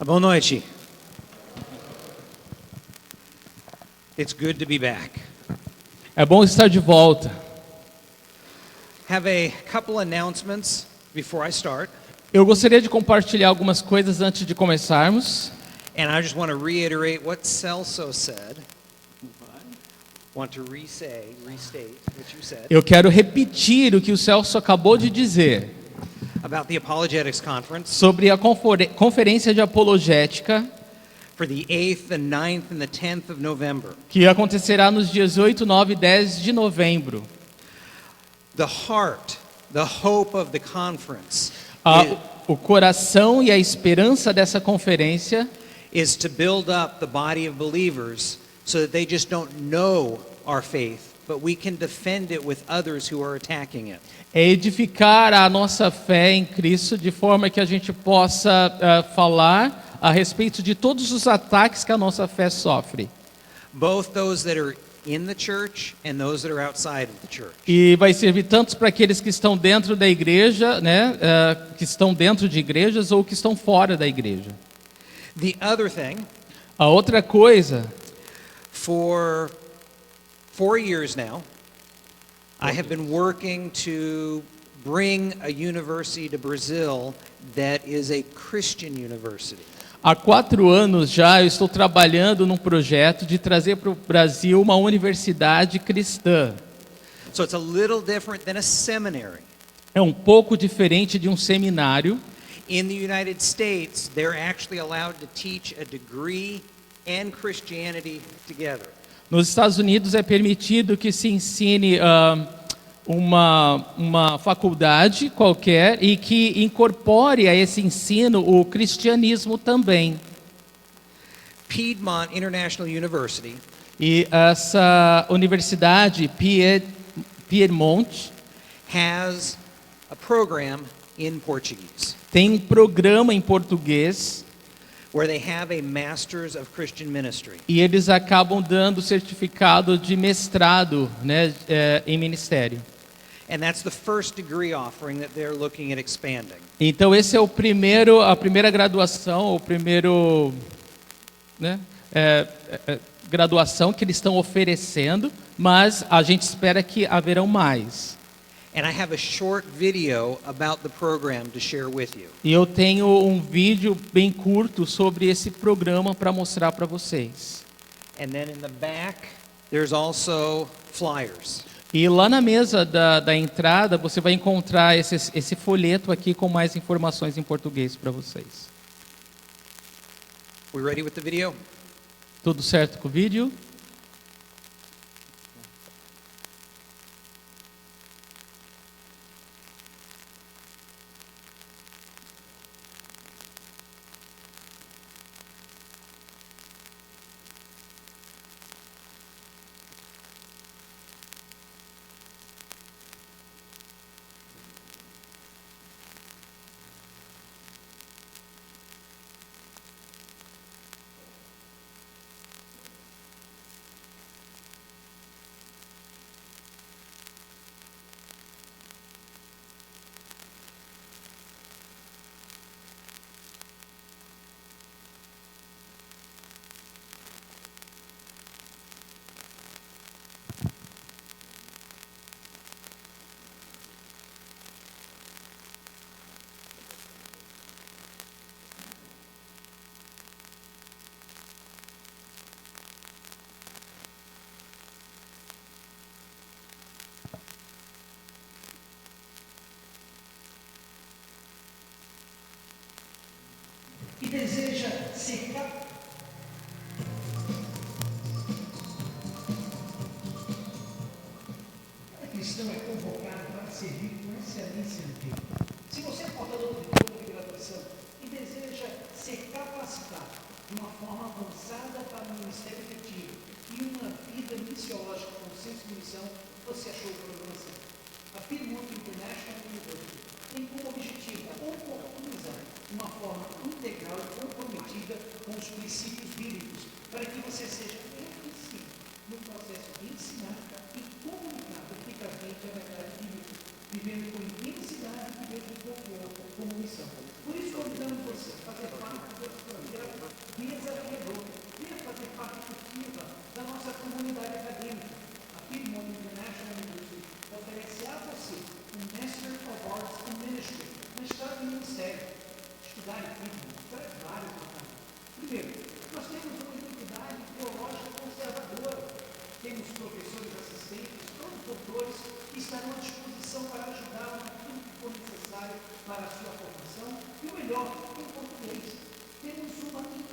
Boa noite. It's good to be back. É bom estar de volta. Have a couple announcements before I start, Eu gostaria de compartilhar algumas coisas antes de começarmos. and I just want to reiterate what Celso said. Want to restate what you said Eu quero repetir o que o Celso acabou de dizer about the Apologetics Conference sobre a conferência de apologética for the 8th, the 9th, and the 10th of November. que acontecerá nos dias 8, 9 e 10 de novembro. The heart, the hope of the conference O coração e a esperança dessa conferência is to build up the body of believers so that they just don't know our faith, but we can defend it with others who are attacking it. é edificar a nossa fé em Cristo de forma que a gente possa falar a respeito de todos os ataques que a nossa fé sofre. Both those that are in the church and those that are outside of the church. E vai servir tanto para aqueles que estão dentro da igreja, né, que estão dentro de igrejas ou que estão fora da igreja. The other thing, A outra coisa, for 4 years now, I have been working to bring a university to Brazil that is a Christian university. há 4 anos já eu estou trabalhando num projeto de trazer para o Brasil uma universidade cristã. So it's a little different than a seminary. É um pouco diferente de um seminário. In the United States, they're actually allowed to teach a degree and Christianity together. Nos Estados Unidos é permitido que se ensine uma faculdade qualquer e que incorpore a esse ensino o cristianismo também. Piedmont International University E essa universidade, Piedmont, has a program in Portuguese tem um programa em português where they have a Masters of Christian Ministry. e eles acabam dando certificado de mestrado, né, em ministério. And that's the first degree offering that they're looking at expanding. Então esse é a primeira graduação, o primeiro, né, graduação que eles estão oferecendo, mas a gente espera que haverão mais. And I have a short video about the program to share with you. E eu tenho um vídeo bem curto sobre esse programa para mostrar para vocês. And then in the back, there's also flyers. E lá na mesa da entrada você vai encontrar esse folheto aqui com mais informações em português para vocês. We ready with the video? Tudo certo com o vídeo? E deseja ser capaz. Cada cristão é convocado para servir com excelência em Deus. Se você é portador de diploma de graduação e deseja ser capacitado de uma forma avançada para um ministério efetivo e uma vida missiológica com senso de missão, você achou o programa certo. A Piedmont International University tem como objetivo oportunizar uma forma integral e comprometida com os princípios bíblicos, para que você seja eficiente no processo de ensinar e comunicar eficazmente a verdade bíblica, vivendo com intensidade e vivendo com conforto como missão. Por isso, convidamos você a fazer parte dessa família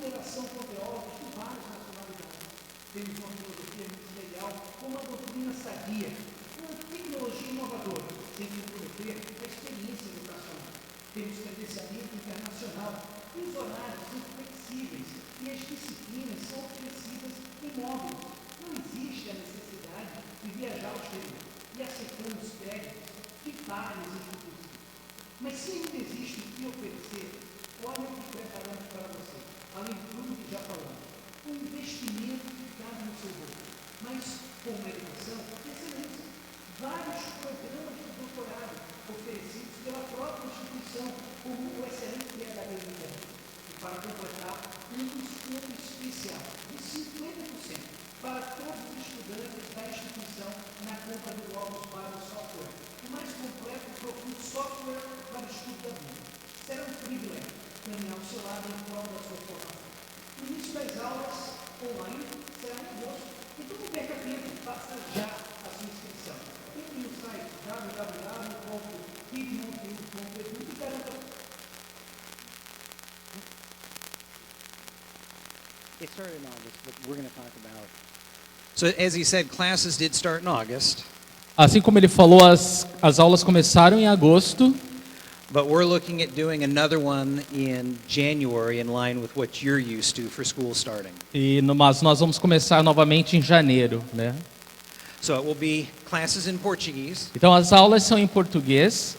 consideração com teólogos de várias nacionalidades. Temos uma filosofia muito legal, com uma doutrina sadia, uma tecnologia inovadora, sem comprometer a experiência educacional. Temos credenciamento internacional, e os horários são flexíveis e as disciplinas são oferecidas em módulos. Não existe a necessidade de viajar ao exterior e aceitamos créditos de várias instituições. Mas se ainda existe o que oferecer, olha o que preparamos para você, além de tudo que já falamos. Um investimento que cabe no seu bolso, mas com uma educação de excelência. Vários programas de doutorado oferecidos pela própria instituição, como o excelente PhD interno. E para completar, um desconto especial de 50% para todos os estudantes da instituição na compra do Logos Bible Software, o mais completo e profundo software para o estudo da Bíblia. Será um privilégio caminhar ao seu lado em prol da sua formação. O início das aulas online será em agosto, então não perca tempo, faça já a sua inscrição. Entre no site www.bibmonteiro.edu e garanta. It started in August, but we're going to talk about. So as he said, classes did start in August, Assim como ele falou, as aulas começaram em agosto, but we're looking at doing another one in January in line with what you're used to for school starting. mas nós vamos começar novamente em janeiro, né? So it will be classes in Portuguese, Então as aulas são em português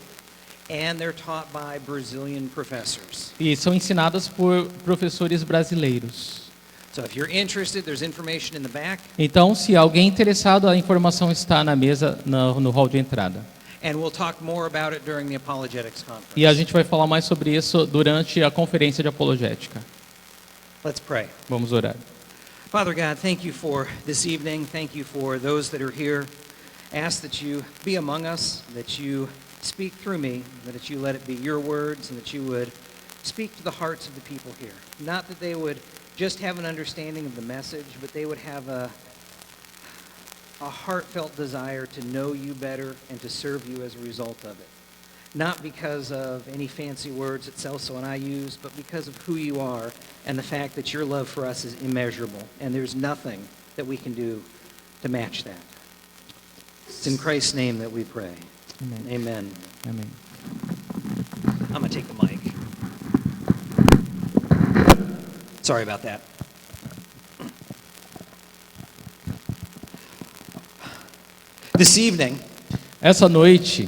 and they're taught by Brazilian professors. e são ensinadas por professores brasileiros. So if you're interested, there's information in the back, Então, se alguém interessado, a informação está na mesa, no hall de entrada. and we'll talk more about it during the Apologetics Conference. E a gente vai falar mais sobre isso durante a conferência de apologética. Let's pray. Vamos orar. Father God, thank you for this evening. Thank you for those that are here. Ask that you be among us, that you speak through me, that you let it be your words, and that you would speak to the hearts of the people here. Not that they would just have an understanding of the message, but they would have a heartfelt desire to know you better and to serve you as a result of it. Not because of any fancy words that Celso and I use, but because of who you are and the fact that your love for us is immeasurable, and there's nothing that we can do to match that. It's in Christ's name that we pray. Amen. Amen. Amém. I'm going to take the mic. Sorry about that. This evening, Essa noite,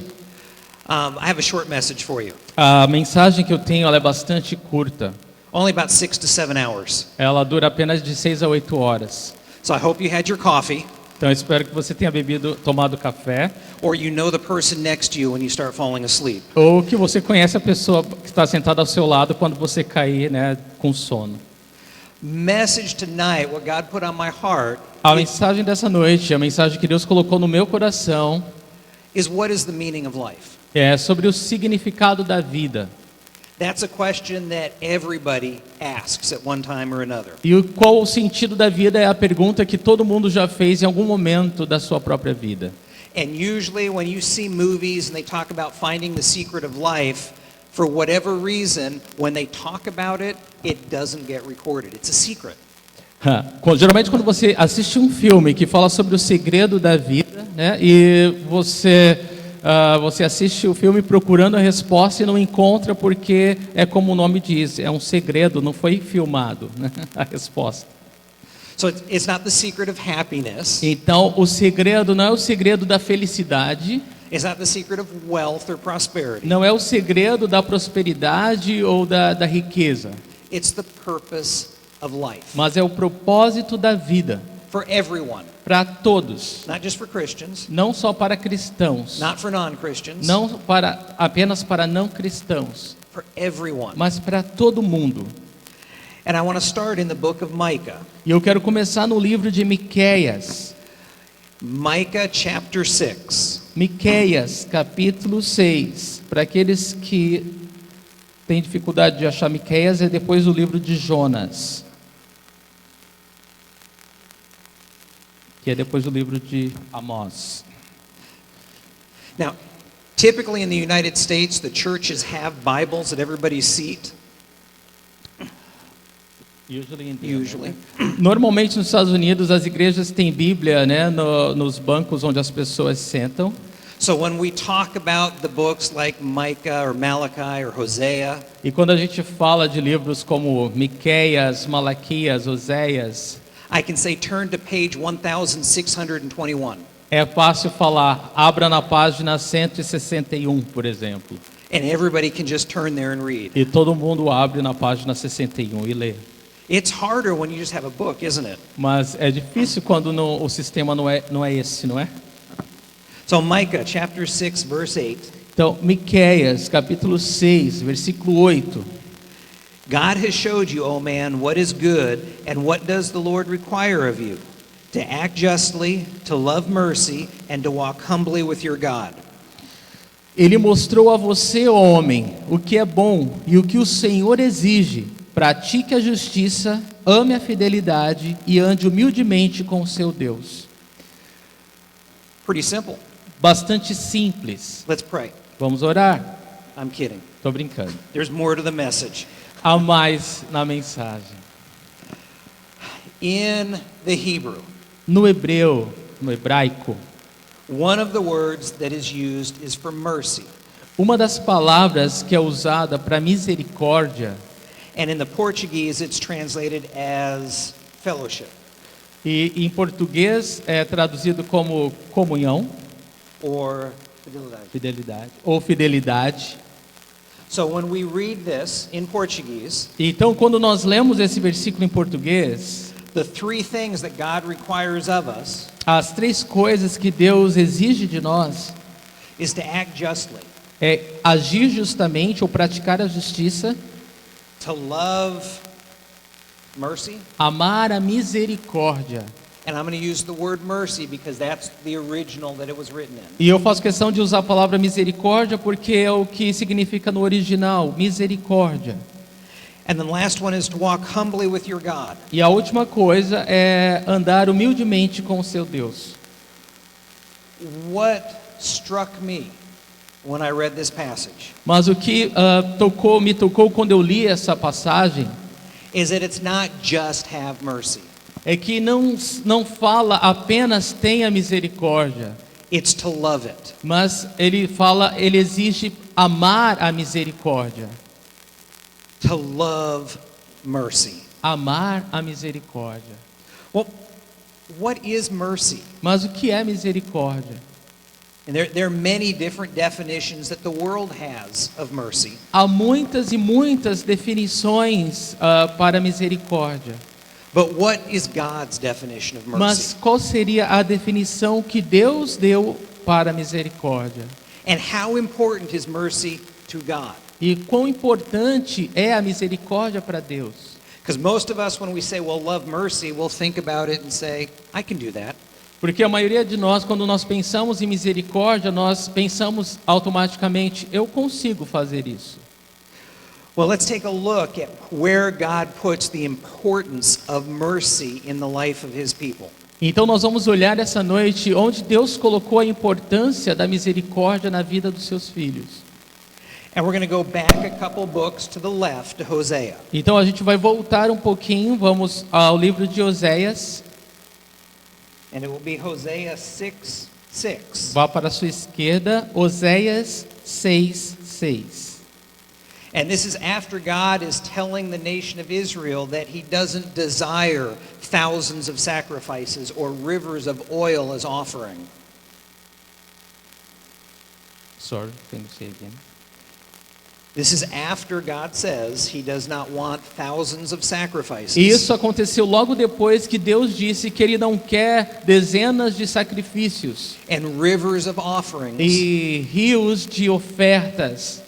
I have a short message for you. a mensagem que eu tenho ela é bastante curta. Only about 6 to 7 hours. Ela dura apenas de 6 a 8 horas. So I hope you had your coffee, Então eu espero que você tenha tomado café, or you know the person next to you when you start falling asleep. ou que você conhece a pessoa que está sentada ao seu lado quando você cair, né, com sono. Message tonight, what God put on my heart, A mensagem dessa noite, a mensagem que Deus colocou no meu coração, is what is the meaning of life? é sobre o significado da vida. That's a question that everybody asks at one time or another. E qual o sentido da vida é a pergunta que todo mundo já fez em algum momento da sua própria vida. And usually when you see movies and they talk about finding the secret of life, for whatever reason, when they talk about it, it doesn't get recorded. It's a secret. Geralmente quando você assiste um filme que fala sobre o segredo da vida, né, e você assiste o filme procurando a resposta e não encontra porque é como o nome diz, é um segredo, não foi filmado, né, a resposta. So it's not the secret of happiness. Então o segredo não é o segredo da felicidade, It's not the secret of wealth or prosperity. não é o segredo da prosperidade ou da riqueza, It's the purpose of life mas é o propósito da vida for everyone, para todos, not just for Christians, não só para cristãos, not for non-Christians, não apenas para não cristãos, for everyone. mas para todo mundo. And I want to start in the book of Micah. E eu quero começar no livro de Miqueias. Micah chapter 6. Miqueias, capítulo 6. Para aqueles que têm dificuldade de achar Miqueias, é depois do livro de Jonas, que é depois do livro de Amós. Now, typically in the United States, the churches have Bibles at everybody's seat. Usually. Normalmente nos Estados Unidos as igrejas têm Bíblia, né, nos bancos onde as pessoas sentam. So when we talk about the books like Micah or Malachi or Hosea, E quando a gente fala de livros como Miqueias, Malaquias, Oséias, I can say turn to page 1621. é fácil falar, abra na página 161, por exemplo. And everybody can just turn there and read. E todo mundo abre na página 61 e lê. It's harder when you just have a book, isn't it? Mas é difícil quando o sistema não é esse, não é? So Micah chapter 6 verse 8. Então, Miqueias, capítulo 6, versículo 8. God has showed you, O man, what is good, and what does the Lord require of you? To act justly, to love mercy, and to walk humbly with your God. Ele mostrou a você, ó homem, o que é bom e o que o Senhor exige. Pratique a justiça, ame a fidelidade e ande humildemente com o seu Deus. Pretty simple. Bastante simples. Let's pray. Vamos orar? I'm kidding. Tô brincando. There's more to the message. Há mais na mensagem. In the Hebrew, No hebraico, one of the words that is used is for mercy. uma das palavras que é usada para misericórdia, And in the Portuguese, it's translated as fellowship e em português é traduzido como comunhão, or fidelidade. fidelidade, ou fidelidade. So when we read this in Portuguese, Então, quando nós lemos esse versículo em português, the three things that God requires of us as três coisas que Deus exige de nós is to act justly, é agir justamente ou praticar a justiça, to love mercy, amar a misericórdia. and I'm going to use the word mercy because that's the original that it was written in. E eu faço questão de usar a palavra misericórdia porque é o que significa no original, misericórdia. And then last one is to walk humbly with your God. E a última coisa é andar humildemente com o seu Deus. What struck me when I read this passage Mas o que me tocou quando eu li essa passagem is that it's not just have mercy. é que não fala apenas tenha misericórdia, It's to love it. mas ele exige amar a misericórdia. To love mercy. Amar a misericórdia. Well, what is mercy? Mas o que é misericórdia? And there are many different definitions that the world has of mercy. Há muitas e muitas definições para misericórdia. But what is God's definition of mercy? Mas qual seria a definição que Deus deu para a misericórdia? And how important is mercy to God? E quão importante é a misericórdia para Deus? Because most of us, when we say, well, love mercy, we'll think about it and say, I can do that. Porque a maioria de nós, quando nós pensamos em misericórdia, nós pensamos automaticamente, eu consigo fazer isso. Well, let's take a look at where God puts the importance of mercy in the life of His people. Então nós vamos olhar essa noite onde Deus colocou a importância da misericórdia na vida dos seus filhos. And we're going to go back a couple books to the left to Hosea. Então a gente vai voltar um pouquinho, vamos ao livro de Oséias. And it will be Hosea 6:6. Vá para a sua esquerda, Oséias 6:6. And this is after God is telling the nation of Israel that He doesn't desire thousands of sacrifices or rivers of oil as offering. Sorry, can you say again? This is after God says He does not want thousands of sacrifices. Isso aconteceu logo depois que Deus disse que Ele não quer dezenas de sacrifícios And rivers of offerings. e rios de ofertas.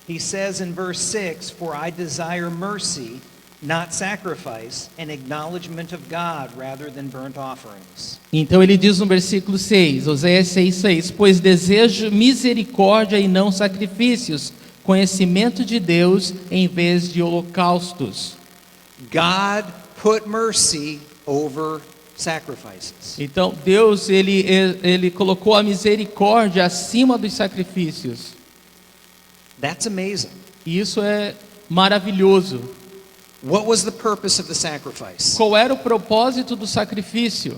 He says in verse 6, "For I desire mercy, not sacrifice, and acknowledgement of God rather than burnt offerings." Então ele diz no versículo 6, Oséias 6:6, pois desejo misericórdia e não sacrifícios, conhecimento de Deus em vez de holocaustos. God put mercy over sacrifices. Então Deus ele colocou a misericórdia acima dos sacrifícios. That's amazing. E isso é maravilhoso. What was the purpose of the sacrifice? Qual era o propósito do sacrifício?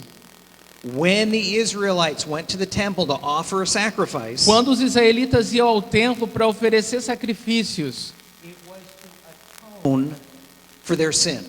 When the Israelites went to the temple to offer a sacrifice, Quando os israelitas iam ao templo para oferecer sacrifícios, it was to atone for their sin.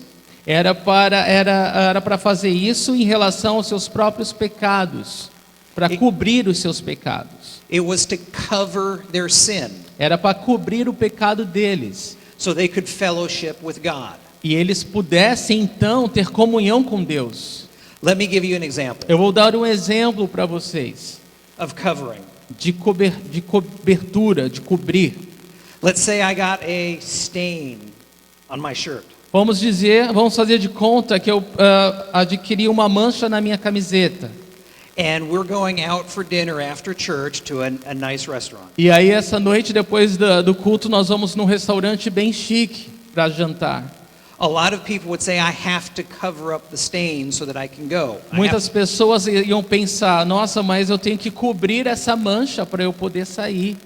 era para fazer isso em relação aos seus próprios pecados, para cobrir os seus pecados. It was to cover their sin Era para cobrir o pecado deles. so they could fellowship with God. E eles pudessem então ter comunhão com Deus. Let me give you an example Eu vou dar um exemplo para vocês of covering. de cobertura, de cobrir. Let's say I got a stain on my shirt. Vamos fazer de conta que eu adquiri uma mancha na minha camiseta. And we're going out for dinner after church to a nice restaurant. E aí essa noite, depois do culto, nós vamos num restaurante bem chique para jantar. A lot of people would say, I have to cover up the stain so that I can go. Muitas pessoas iam pensar, nossa, mas eu tenho que cobrir essa mancha para eu poder sair.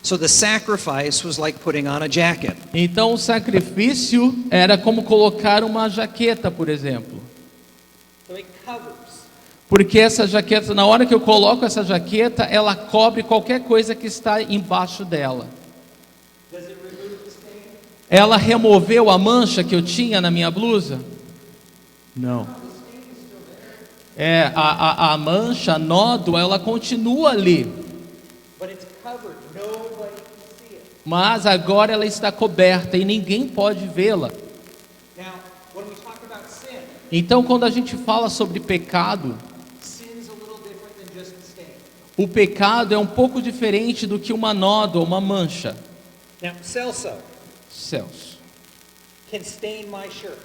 So the sacrifice was like putting on a jacket. Então o sacrifício era como colocar uma jaqueta, por exemplo. So it covers. Porque essa jaqueta, na hora que eu coloco essa jaqueta, ela cobre qualquer coisa que está embaixo dela. Does it remove the stain? Ela removeu a mancha que eu tinha na minha blusa? Não. A mancha, a nódoa, ela continua ali. But it's covered. Nobody can see it. Mas agora ela está coberta e ninguém pode vê-la. Now, when we talk about sin, Então, quando a gente fala sobre pecado, sin's a little different than just the stain. o pecado é um pouco diferente do que uma nódoa, uma mancha. Now, Celso Celso. can stain my shirt.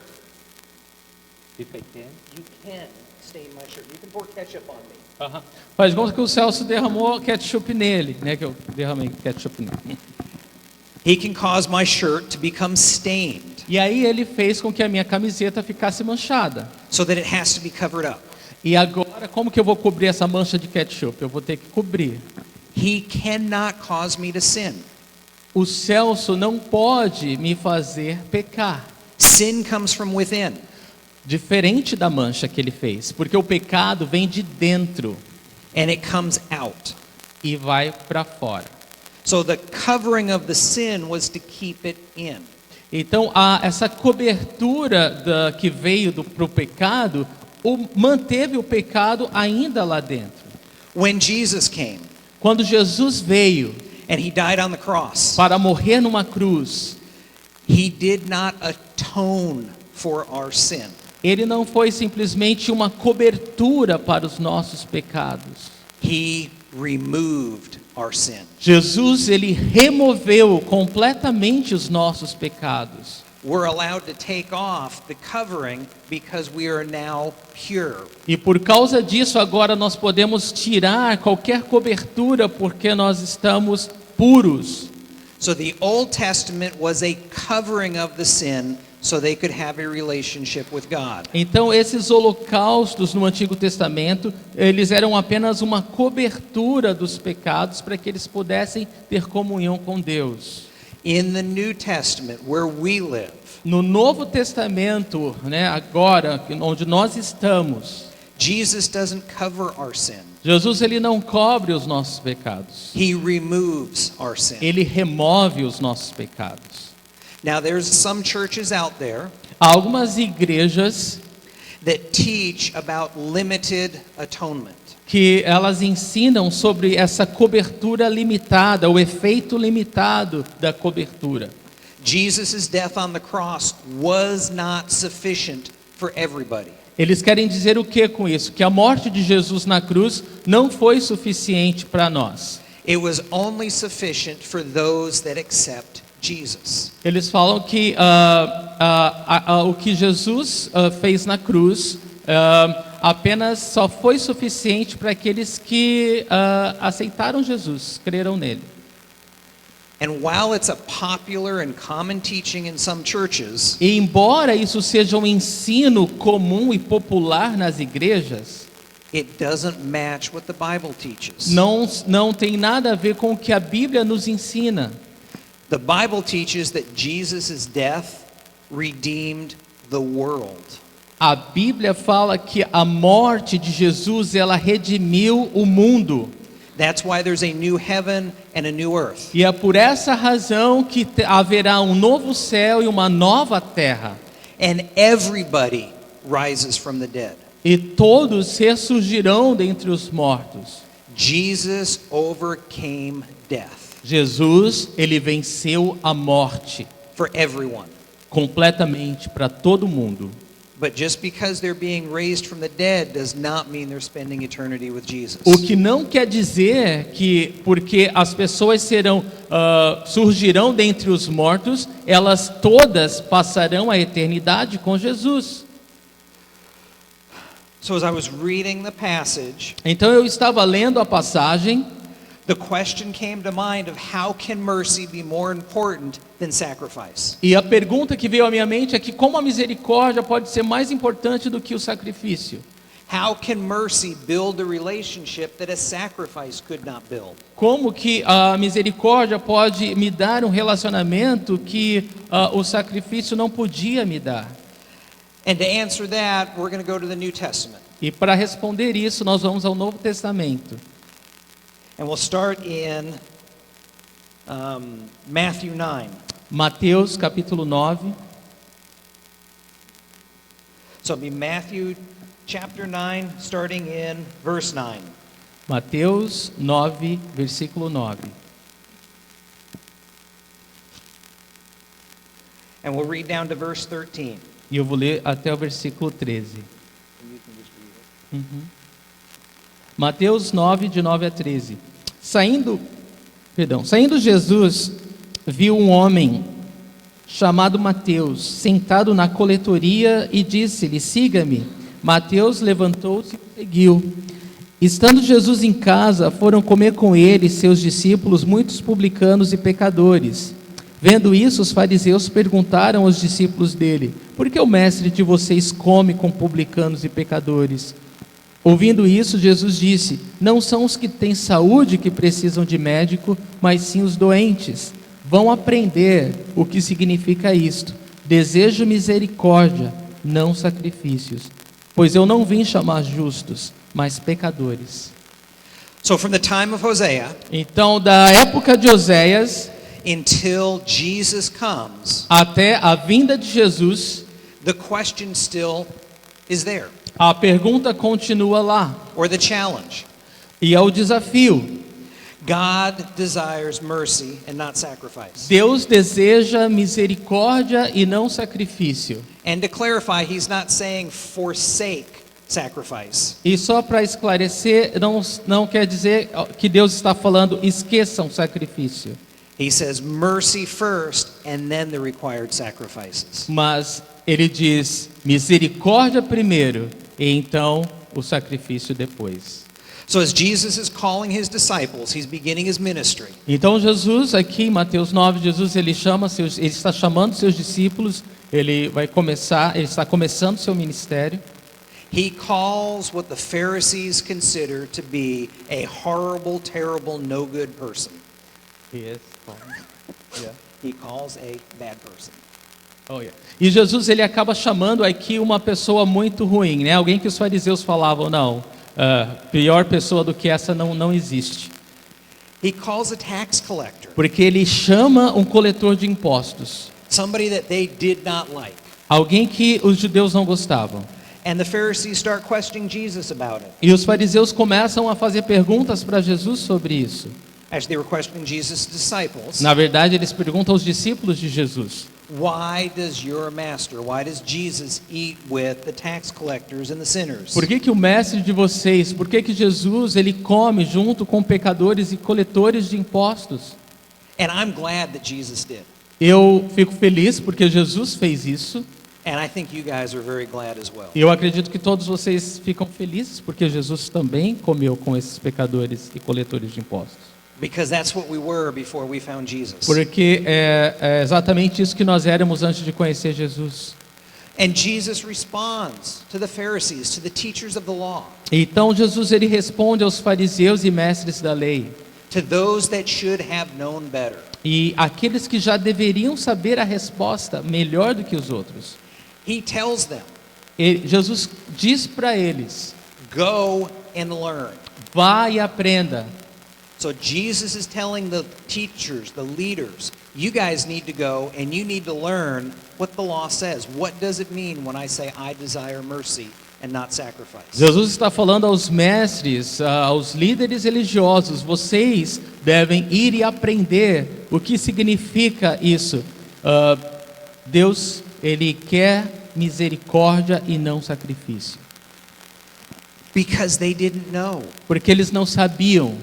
If I can. You can stain my shirt. You can pour ketchup on me. Faz conta que o Celso derramou ketchup nele, né? Que eu derramei ketchup nele. He can cause my shirt to become stained E aí ele fez com que a minha camiseta ficasse manchada. so that it has to be covered up. E agora, como que eu vou cobrir essa mancha de ketchup? Eu vou ter que cobrir. He cannot cause me to sin. O Celso não pode me fazer pecar. Sin comes from within. Diferente da mancha que ele fez. Porque o pecado vem de dentro And it comes out. e vai para fora. So the covering of the sin was to keep it in. Então, essa cobertura que veio para o pecado, manteve o pecado ainda lá dentro. When Jesus came Quando Jesus veio and he died on the cross, para morrer numa cruz, he did not atone for our sin. ele não foi simplesmente uma cobertura para os nossos pecados. He removed our sin. Jesus, ele removeu completamente os nossos pecados. We're allowed to take off the covering because we are now pure. E por causa disso, agora nós podemos tirar qualquer cobertura porque nós estamos puros. So the Old Testament was a covering of the sin so they could have a relationship with God. Então, esses holocaustos no Antigo Testamento, eles eram apenas uma cobertura dos pecados para que eles pudessem ter comunhão com Deus. In the New Testament, where we live, No Novo Testamento, né, agora, onde nós estamos, Jesus doesn't cover our sin. Jesus, ele não cobre os nossos pecados. He removes our sin. Ele remove os nossos pecados. Now, there's some churches out there Há algumas igrejas that teach about limited atonement. que elas ensinam sobre essa cobertura limitada, o efeito limitado da cobertura. Jesus' death on the cross was not sufficient for everybody. Eles querem dizer o que com isso? Que a morte de Jesus na cruz não foi suficiente para nós. It was only sufficient for those that accept Jesus. Eles falam que o que Jesus fez na cruz apenas só foi suficiente para aqueles que aceitaram Jesus, creram nele. And while it's a popular and common teaching in some churches, E embora isso seja um ensino comum e popular nas igrejas, it doesn't match what the Bible teaches. não tem nada a ver com o que a Bíblia nos ensina. The Bible teaches that Jesus' death redeemed the world. A Bíblia fala que a morte de Jesus, ela redimiu o mundo. That's why there's a new heaven and a new earth. E é por essa razão que haverá um novo céu e uma nova terra. And everybody rises from the dead. E todos ressurgirão dentre os mortos. Jesus overcame death Jesus, ele venceu a morte for everyone. completamente para todo mundo. But just because they're being raised from the dead does not mean they're spending eternity with Jesus. O que não quer dizer que porque as pessoas surgirão dentre os mortos, elas todas passarão a eternidade com Jesus. So as I was reading the passage, Então eu estava lendo a passagem the question came to mind of how can mercy be more important than sacrifice? e a pergunta que veio à minha mente é que como a misericórdia pode ser mais importante do que o sacrifício? How can mercy build a relationship that a sacrifice could not build? Como que a misericórdia pode me dar um relacionamento que o sacrifício não podia me dar? And to answer that, we're going to go to the New Testament. E para responder isso, nós vamos ao Novo Testamento. And we'll start in Matthew 9. Mateus capítulo 9. So it'll be Matthew chapter 9, starting in verse 9. Mateus 9, versículo 9. And we'll read down to verse 13. E eu vou ler até o versículo 13. Mateus 9, de 9 a 13. Saindo Jesus, viu um homem chamado Mateus, sentado na coletoria e disse-lhe, siga-me. Mateus levantou-se e seguiu. Estando Jesus em casa, foram comer com ele seus discípulos, muitos publicanos e pecadores. Vendo isso, os fariseus perguntaram aos discípulos dele, por que o mestre de vocês come com publicanos e pecadores? Ouvindo isso, Jesus disse, não são os que têm saúde que precisam de médico, mas sim os doentes. Vão aprender o que significa isto. Desejo misericórdia, não sacrifícios. Pois eu não vim chamar justos, mas pecadores. So from the time of Hosea Então, da época de Oséias until Jesus comes, até a vinda de Jesus, the question still is there, a pergunta continua lá. or the challenge. E é o desafio. God desires mercy and not sacrifice. Deus deseja misericórdia e não sacrifício. And to clarify, he's not saying forsake sacrifice. E só para esclarecer, não quer dizer que Deus está falando esqueçam o sacrifício. He says mercy first and then the required sacrifices. Mas ele diz misericórdia primeiro e então o sacrifício depois. So as Jesus is calling his disciples, he's beginning his ministry. Então Jesus aqui em Mateus 9, Jesus ele está chamando seus discípulos, ele está começando seu ministério. He calls what the Pharisees consider to be a horrible, terrible, no good person. He calls a bad person. Oh, yeah. E Jesus ele acaba chamando aqui uma pessoa muito ruim, né? Alguém que os fariseus falavam, não, pior pessoa do que essa não existe. He calls a tax collector, Porque ele chama um coletor de impostos, somebody that they did not like. alguém que os judeus não gostavam. And the Pharisees start questioning Jesus about it. E os fariseus começam a fazer perguntas para Jesus sobre isso. Actually, they were questioning Jesus' disciples. Na verdade, eles perguntam aos discípulos de Jesus. Why does your master, why does Jesus eat with the tax collectors and the sinners? Por que o mestre de vocês, por que Jesus ele come junto com pecadores e coletores de impostos? And I'm glad that Jesus did. Eu fico feliz porque Jesus fez isso. And I think you guys are very glad as well. E eu acredito que todos vocês ficam felizes porque Jesus também comeu com esses pecadores e coletores de impostos. Because that's what we were before we found Jesus. Porque é exatamente isso que nós éramos antes de conhecer Jesus. And Jesus responds to the Pharisees, to the teachers of the law, Então Jesus ele responde aos fariseus e mestres da lei. to those that should have known better. E aqueles que já deveriam saber a resposta melhor do que os outros. He tells them, Jesus diz para eles: go and learn. vá e aprenda. So Jesus is telling the teachers, the leaders, you guys need to go and you need to learn what the law says. What does it mean when I say I desire mercy and not sacrifice? Jesus está falando aos mestres, aos líderes religiosos: vocês devem ir e aprender o que significa isso. Deus, Ele quer misericórdia e não sacrifício. Because they didn't know. Porque eles não sabiam.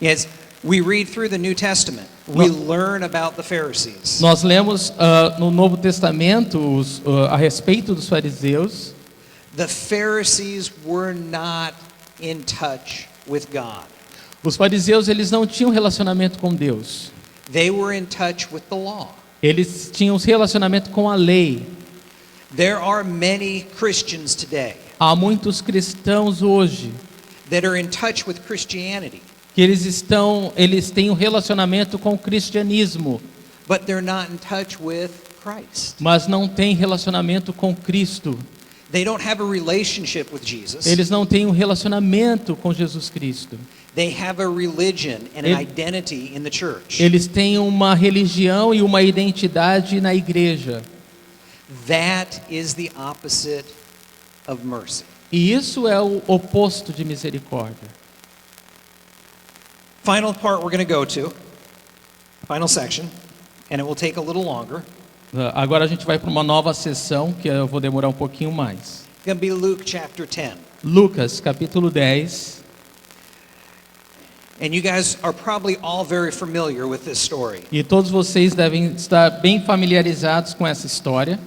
Yes, we read through the New Testament. We learn about the Pharisees. Nós lemos no Novo Testamento a respeito dos fariseus. The Pharisees were not in touch with God. Os fariseus, eles não tinham relacionamento com Deus. They were in touch with the law. Eles tinham relacionamento com a lei. There are many Christians today Há muitos cristãos hoje that are in touch with Christianity, que eles têm um relacionamento com o cristianismo, but they're not in touch with Christ. mas não têm relacionamento com Cristo. They don't have a relationship with Jesus. Eles não têm um relacionamento com Jesus Cristo. They have a religion and an identity in the church. Eles têm uma religião e uma identidade na igreja. That is the opposite of mercy. E isso é o oposto de misericórdia. Final part we're going to go to, final section, and it will take a little longer. Agora a gente vai para uma nova sessão que eu vou demorar um pouquinho mais. It's going to be Luke chapter 10. Lucas, capítulo 10. And you guys are probably all very familiar with this story. E todos vocês devem estar bem familiarizados com essa história.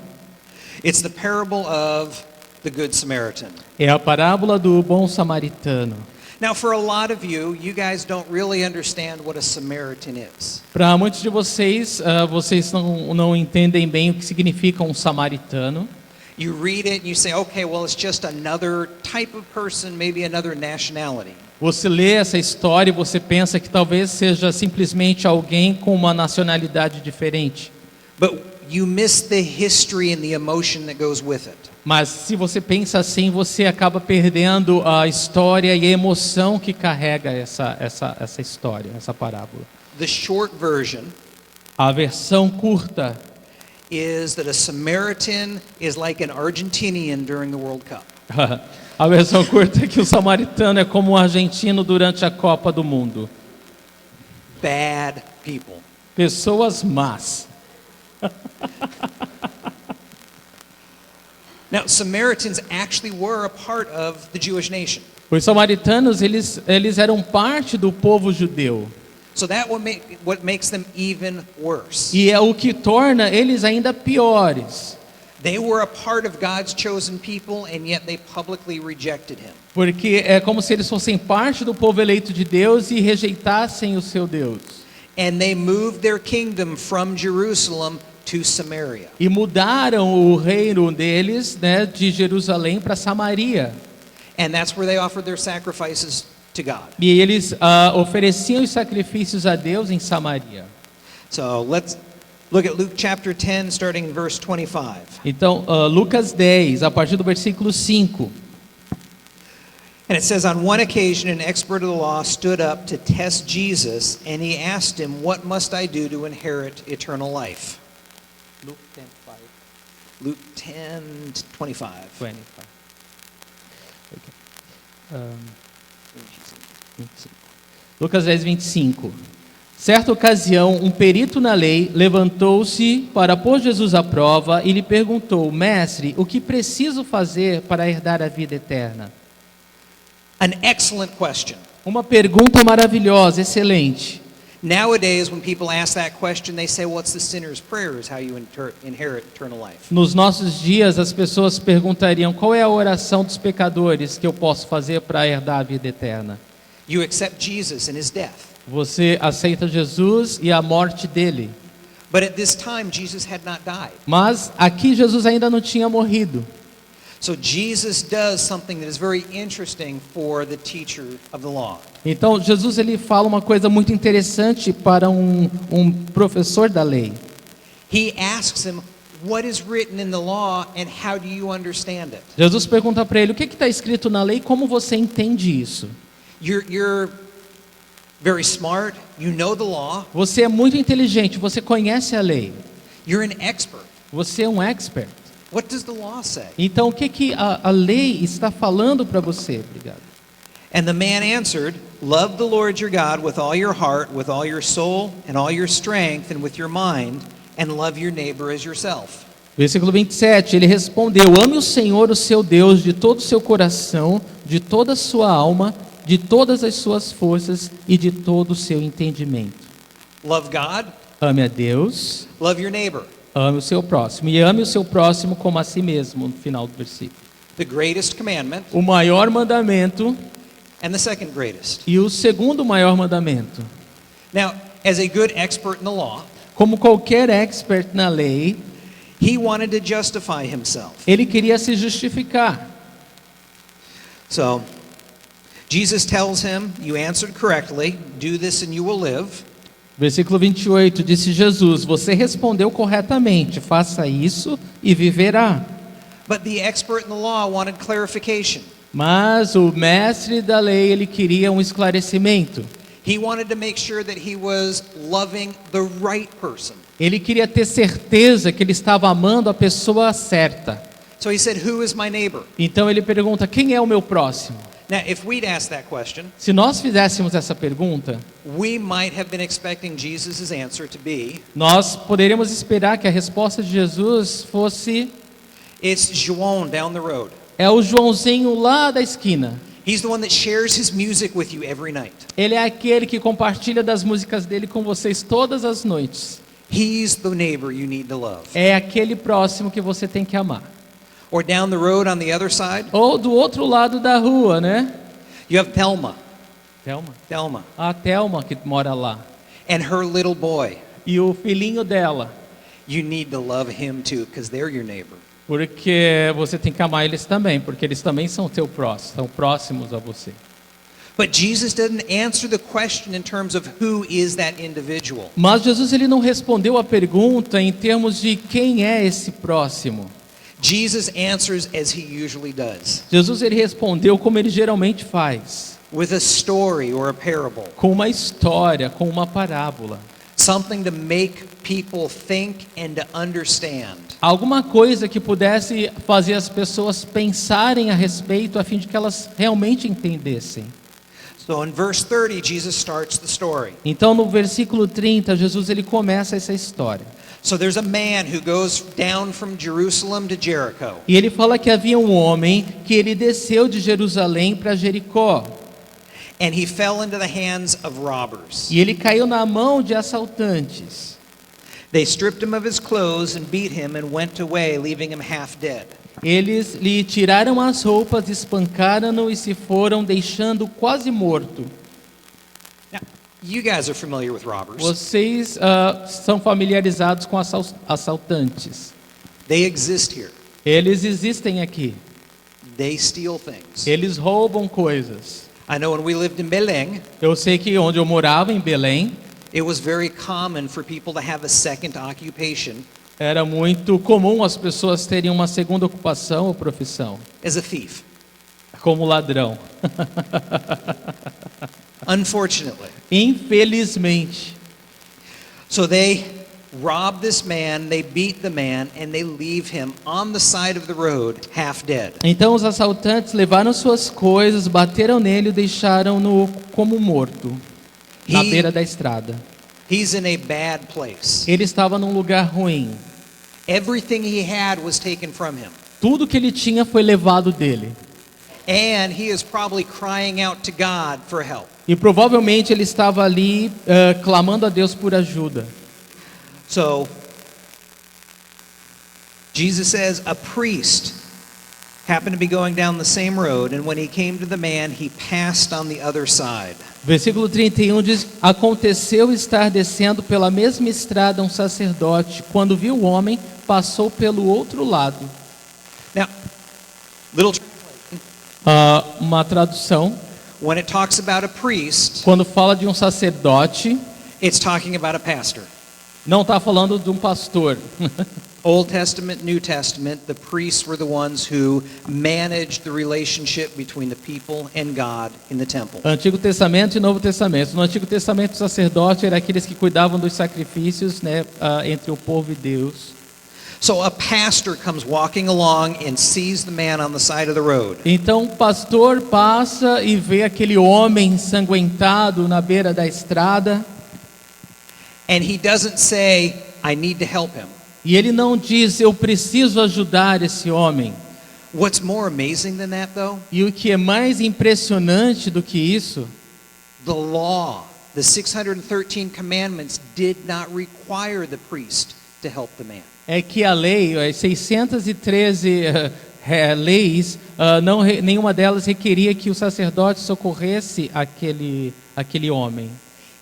It's the parable of the Good Samaritan. É a parábola do bom samaritano. Now, for a lot of you, you guys don't really understand what a Samaritan is. Para muitos de vocês, vocês não entendem bem o que significa um samaritano. You read it and you say, okay, well, it's just another type of person, maybe another nationality. Você lê essa história e você pensa que talvez seja simplesmente alguém com uma nacionalidade diferente. But you miss the history and the emotion that goes with it. Mas se você pensa assim, você acaba perdendo a história e a emoção que carrega essa história, essa parábola. The short version A versão curta is that a Samaritan is like an Argentinian during the World Cup. a versão curta é que o samaritano é como um argentino durante a Copa do Mundo. Bad people. Pessoas más. Now, Samaritans actually were a part of the Jewish nation. Os samaritanos, eles eram parte do povo judeu. So that what makes them even worse. E é o que torna eles ainda piores. They were a part of God's chosen people, and yet they publicly rejected him. Porque é como se eles fossem parte do povo eleito de Deus e rejeitassem o seu Deus. And they moved their kingdom from Jerusalem to Samaria. E mudaram o reino deles, né, de Jerusalém para Samaria. And that's where they offered their sacrifices to God. E eles ofereciam os sacrifícios a Deus em Samaria. So let's look at Luke chapter 10, starting in verse 25. Então, Lucas 10, a partir do versículo 5. And it says, on one occasion, an expert of the law stood up to test Jesus, and he asked him, what must I do to inherit eternal life? Luke 10:5. Luke 10:25. 25. Lucas 10, 25. Certa ocasião, um perito na lei levantou-se para pôr Jesus à prova e lhe perguntou: Mestre, o que preciso fazer para herdar a vida eterna? An excellent question. Uma pergunta maravilhosa, excelente. Nowadays, when people ask that question, they say, what's the sinner's prayer is how you inherit eternal life. Nos nossos dias, as pessoas perguntariam: qual é a oração dos pecadores que eu posso fazer para herdar a vida eterna? You accept Jesus and his death. Você aceita Jesus e a morte dele. But at this time, Jesus had not died. Mas aqui Jesus ainda não tinha morrido. So Jesus does something that is very interesting for the teacher of the law. Então Jesus ele fala uma coisa muito interessante para um professor da lei. He asks him, what is written in the law and how do you understand it? Jesus pergunta para ele: o que está escrito na lei? Como você entende isso? You're very smart, you know the law, Você é muito inteligente, você conhece a lei, you're an expert. você é um expert. What does the law say? Então o que a lei está falando para você? Obrigado. And the man answered, love the Lord your God with all your heart, with all your soul, and all your strength, and with your mind, and love your neighbor as yourself. Versículo 27, ele respondeu: ame o Senhor, o seu Deus, de todo o seu coração, de toda a sua alma, de todas as suas forças e de todo o seu entendimento. Love God, Ame a Deus, love your neighbor. ame o seu próximo. E ame o seu próximo como a si mesmo, no final do versículo. The greatest commandment O maior mandamento and the second greatest. e o segundo maior mandamento. Now, as a good expert in the law, Como qualquer expert na lei, he wanted to justify himself. ele queria se justificar. So, Jesus tells him, you answered correctly, do this and you will live. Versículo 28, disse Jesus: você respondeu corretamente, faça isso e viverá. But the expert in the law wanted clarification. Mas o mestre da lei, ele queria um esclarecimento. He wanted to make sure that he was loving the right person. Ele queria ter certeza que ele estava amando a pessoa certa. So he said, who is my neighbor? Então ele pergunta: quem é o meu próximo? Now, if we'd asked that question, Se nós fizéssemos essa pergunta, we might have been expecting Jesus' answer to be, nós poderíamos esperar que a resposta de Jesus fosse: it's João down the road. é o Joãozinho lá da esquina. He's the one that shares his music with you every night. Ele é aquele que compartilha das músicas dele com vocês todas as noites. He's the neighbor you need to love. É aquele próximo que você tem que amar. Or down the road on the other side, Ou do outro lado da rua, né? you have Thelma. Thelma. A Thelma que mora lá. And her little boy. E o filhinho dela. You need to love him too, because they're your neighbor. Porque você tem que amar eles também, porque eles também são teu próximo, são próximos a você. But Jesus doesn't answer the question in terms of who is that individual. Mas Jesus, ele não respondeu a pergunta em termos de quem é esse próximo. Jesus answers as he usually does, Jesus, ele respondeu como ele geralmente faz, with a story or a parable, com uma história, com uma parábola. something to make people think and to understand. Alguma coisa que pudesse fazer as pessoas pensarem a respeito, a fim de que elas realmente entendessem. So in verse 30, Jesus starts the story. Então, no versículo 30, Jesus, ele começa essa história. So there's a man who goes down from Jerusalem to Jericho. E ele fala que havia um homem que ele desceu de Jerusalém para Jericó. And he fell into the hands of robbers. E ele caiu na mão de assaltantes. They stripped him of his clothes and beat him and went away, leaving him half dead. Eles lhe tiraram as roupas, espancaram-no e se foram, deixando quase morto. Now, you guys are familiar with robbers. Vocês são familiarizados com assaltantes. They exist here. Eles existem aqui. They steal things. Eles roubam coisas. I know when we lived in Belém, Eu sei que onde eu morava, em Belém, it was very common for people to have a second occupation era muito comum as pessoas terem uma segunda ocupação ou profissão, as a thief. como ladrão. Unfortunately. Infelizmente. So they rob this man, they beat the man, and they leave him on the side of the road, half dead. Então os assaltantes levaram suas coisas, bateram nele e deixaram-no como morto, na He- beira da estrada. He's in a bad place. Ele estava num lugar ruim. Everything he had was taken from him. Tudo que ele tinha foi levado dele. And he is probably crying out to God for help. E provavelmente ele estava ali clamando a Deus por ajuda. So, Jesus says a priest happened to be going down the same road, and when he came to the man, he passed on the other side. Versículo 31 diz: aconteceu estar descendo pela mesma estrada um sacerdote, quando viu o homem, passou pelo outro lado. Now, little Uma tradução, when it talks about a priest, quando fala de um sacerdote, it's talking about a pastor. não está falando de um pastor. Old Testament, New Testament, the priests were the ones who managed the relationship between the people and God in the temple. Antigo Testamento e Novo Testamento. No Antigo Testamento, o sacerdote era aqueles que cuidavam dos sacrifícios, né, entre o povo e Deus. So a pastor comes walking along and sees the man on the side of the road. Então o pastor passa e vê aquele homem ensanguentado na beira da estrada. And he doesn't say, I need to help him. E ele não diz, eu preciso ajudar esse homem. What's more amazing than that, though? E o que é mais impressionante do que isso, The law, the 613 commandments, did not require the priest to help the man. é que a lei, as 613 leis, nenhuma delas requeria que o sacerdote socorresse aquele homem.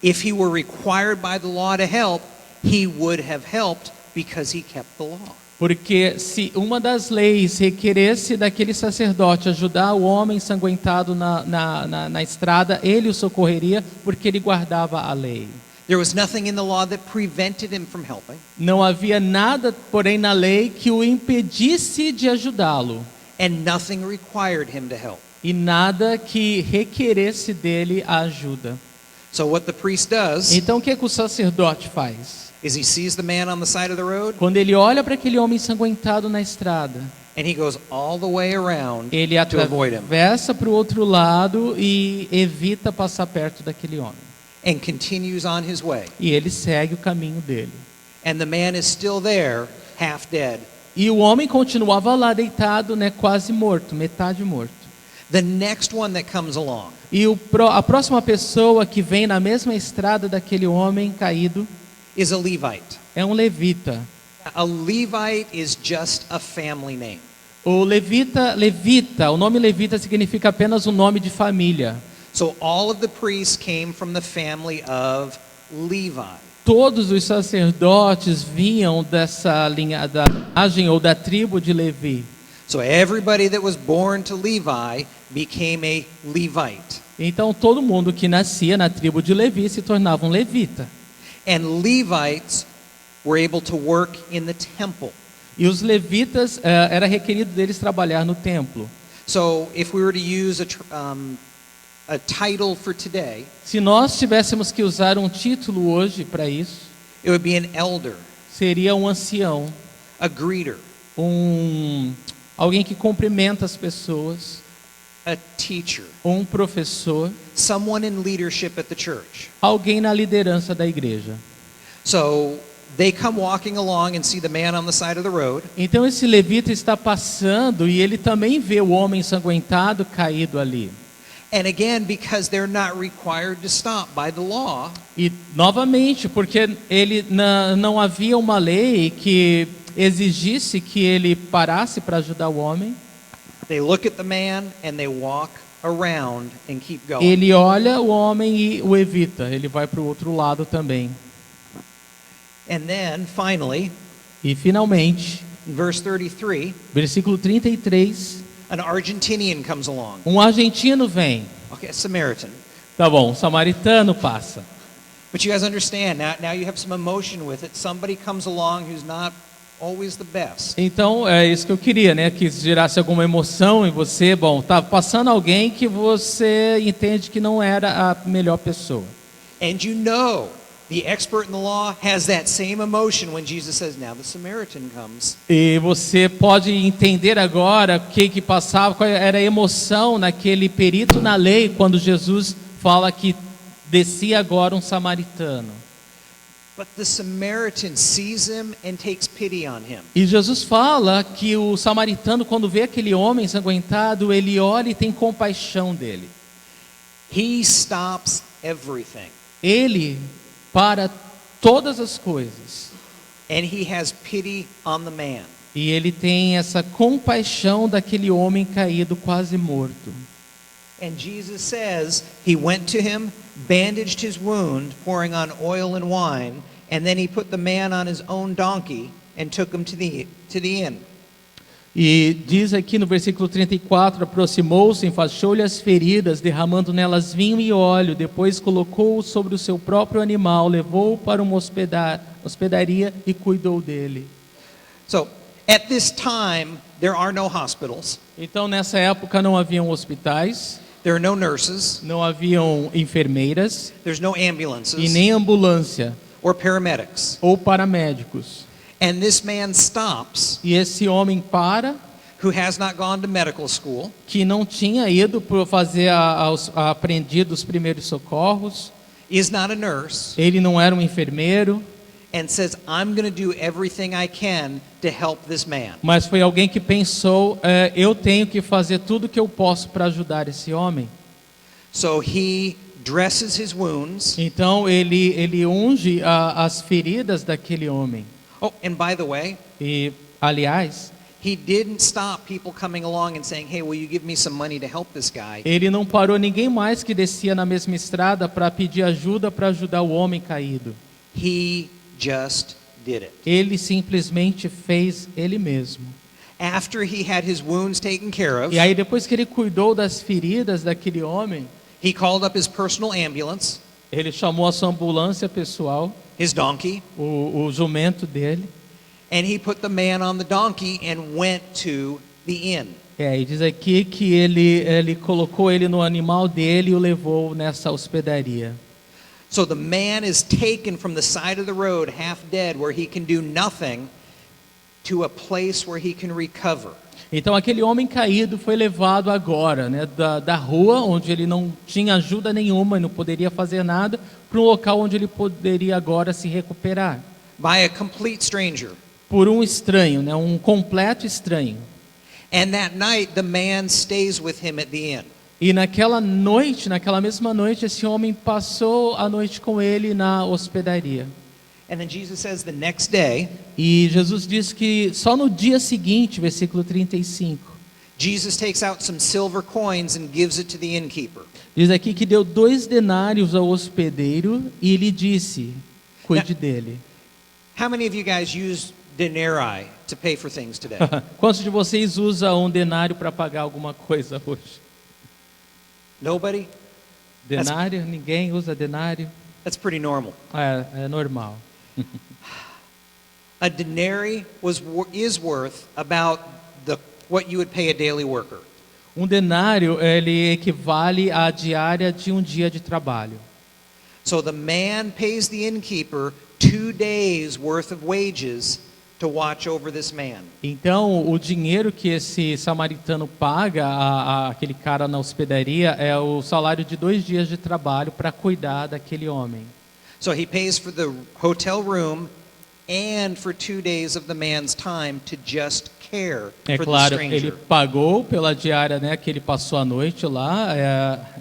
If he were required by the law to help, he would have helped because he kept the law. Porque se uma das leis requeresse daquele sacerdote ajudar o homem ensanguentado na estrada, ele o socorreria porque ele guardava a lei. There was nothing in the law that prevented him from helping, Não havia nada, porém, na lei que o impedisse de ajudá-lo. and nothing required him to help. E nada que requeresse dele a ajuda. So what the priest does Então o que o sacerdote faz? is he sees the man on the side of the road, Quando ele olha para aquele homem ensanguentado na estrada, and he goes all the way around ele to avoid him atravessa para o outro lado e evita passar perto daquele homem. and continues on his way. E ele segue o caminho dele. And the man is still there, half dead. E o homem continuava lá deitado, né, quase morto, metade morto. The next one that comes along E a próxima pessoa que vem na mesma estrada daquele homem caído is a Levite. é um levita. A Levite is just a family name. O levita, o nome levita significa apenas um nome de família. So all of the priests came from the family of Levi. Todos os sacerdotes vinham dessa linhagem ou da tribo de Levi. So everybody that was born to Levi became a Levite. Então todo mundo que nascia na tribo de Levi se tornava um levita. And Levites were able to work in the temple. E os levitas, era requerido deles trabalhar no templo. So if we were to use a title for today, Se nós tivéssemos que usar um título hoje para isso, it would be an elder, seria um ancião, a greeter, alguém que cumprimenta as pessoas, a teacher, um professor, someone in leadership at the church. alguém na liderança da igreja. So they come walking along and see the man on the side of the road. Então esse levita está passando e ele também vê o homem ensanguentado caído ali. And again, because they're not required to stop by the law, E novamente, porque não havia uma lei que exigisse que ele parasse para ajudar o homem, they look at the man and they walk around and keep going. ele olha o homem e o evita, ele vai para o outro lado também. And then finally, E finalmente, in verse 33, versículo 33, an Argentinian comes along. um argentino vem. Okay, a Samaritan. Tá bom, um samaritano passa. But you guys understand, now you have some emotion with it. Somebody comes along who's not always the best. Então, é isso que eu queria, né? Que gerasse alguma emoção em você. Bom, tá passando alguém que você entende que não era a melhor pessoa. And you know, the expert in the law has that same emotion when Jesus says, now the Samaritan comes. E você pode entender agora o que passava, qual era a emoção naquele perito na lei, quando Jesus fala que descia agora um samaritano. But the Samaritan sees him and takes pity on him. E Jesus fala que o samaritano, quando vê aquele homem ensanguentado, ele olha e tem compaixão dele. He stops everything. Ele para todas as coisas. And he has pity on the man. E ele tem essa compaixão daquele homem caído, quase morto. And Jesus says, he went to him, bandaged his wound, pouring on oil and wine, and then he put the man on his own donkey and took him to the inn. E diz aqui no versículo 34, aproximou-se, enfaixou-lhe as feridas, derramando nelas vinho e óleo, depois colocou-o sobre o seu próprio animal, levou-o para uma hospedaria e cuidou dele. So, at this time, there are no hospitals, Então, nessa época não haviam hospitais, there are no nurses, não haviam enfermeiras there's no e ambulances nem ambulância or paramedics. ou paramédicos. And this man stops, E esse homem para, who has not gone to medical school, que não tinha ido para fazer aprendido os primeiros socorros, is not a nurse, ele não era um enfermeiro, and says, I'm going to do everything I can to help this man. mas foi alguém que pensou, eu tenho que fazer tudo que eu posso para ajudar esse homem. So he dresses his wounds. Então ele unge as feridas daquele homem. Oh, and by the way, E, aliás, he didn't stop people coming along and saying, hey, will you give me some money to help this guy? ele não parou ninguém mais que descia na mesma estrada para pedir ajuda para ajudar o homem caído. He just did it. Ele simplesmente fez ele mesmo. After he had his wounds taken care of, E aí depois que ele cuidou das feridas daquele homem, he called up his personal ambulance, ele chamou a sua ambulância pessoal, his donkey, o jumento dele. and he put the man on the donkey and went to the inn. E diz aqui que ele colocou ele no animal dele e o levou nessa hospedaria. So the man is taken from the side of the road, half dead, where he can do nothing, to a place where he can recover. Então aquele homem caído foi levado agora, né, da rua onde ele não tinha ajuda nenhuma e não poderia fazer nada, para um local onde ele poderia agora se recuperar. By a complete stranger. Por um estranho, né, um completo estranho. And that night, the man stays with him at the inn. E naquela mesma noite, esse homem passou a noite com ele na hospedaria. And then Jesus says the next day, E Jesus diz que só no dia seguinte, versículo 35, Jesus takes out some silver coins and gives it to the innkeeper. diz aqui que deu 2 denários ao hospedeiro e lhe disse, cuide dele. How many of you guys use denarii to pay for things today? Quantos de vocês usam um denário para pagar alguma coisa hoje? Nobody? Denário? Ninguém usa denário? That's pretty normal. É normal. A denarii is worth about what you would pay a daily worker. Um denário, ele equivale à diária de um dia de trabalho. So the man pays the innkeeper 2 days worth of wages to watch over this man. Então, o dinheiro que esse samaritano paga aquele cara na hospedaria é o salário de 2 dias de trabalho para cuidar daquele homem. So he pays for the hotel room and for 2 days of the man's time to just care É for claro, the ele stranger. pagou pela diária, né, que ele passou a noite lá,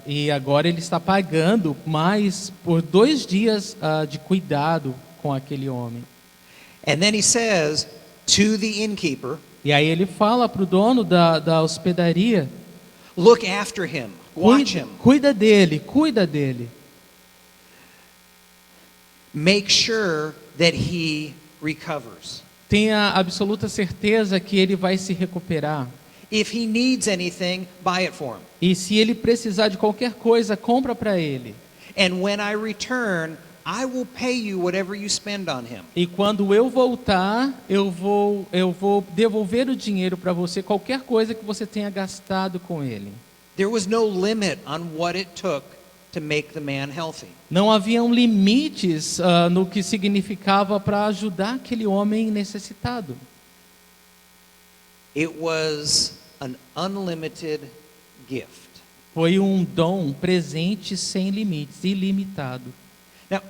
e agora ele está pagando mais por 2 dias de cuidado com aquele homem. And then he says to the innkeeper, E aí ele fala para o dono da hospedaria, look after him, watch him, cuida dele, cuida dele. make sure that he recovers. Tenha absoluta certeza que ele vai se recuperar. If he needs anything, buy it for him. E se ele precisar de qualquer coisa, compra para ele. And when I return, I will pay you whatever you spend on him. E quando eu voltar, eu vou devolver o dinheiro para você, qualquer coisa que você tenha gastado com ele. There was no limit on what it took to make the man healthy. Não haviam limites no que significava para ajudar aquele homem necessitado. It was an unlimited gift. Foi um dom, um presente sem limites, ilimitado. Now,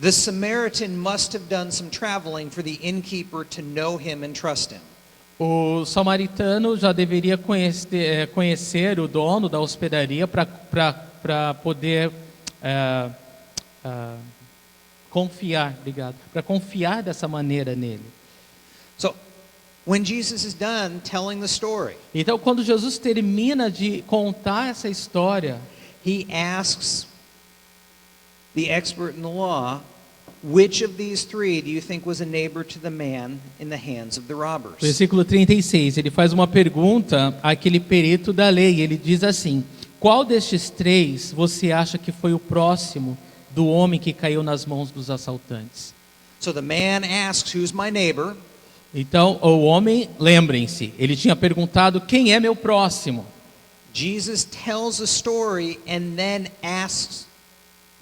the Samaritan must have done some traveling for the innkeeper to know him and trust him. O samaritano já deveria conhecer o dono da hospedaria para poder confiar, para confiar dessa maneira nele. So, when Jesus is done telling the story, Então, quando Jesus termina de contar essa história, he asks the expert in the law, which of these 3 do you think was a neighbor to the man in the hands of the robbers? versículo 36, ele faz uma pergunta àquele perito da lei. Ele diz assim: qual destes 3 você acha que foi o próximo do homem que caiu nas mãos dos assaltantes? So the man asks, who's my neighbor? Então, o homem, lembrem-se, ele tinha perguntado: quem é meu próximo? Jesus tells a story and then asks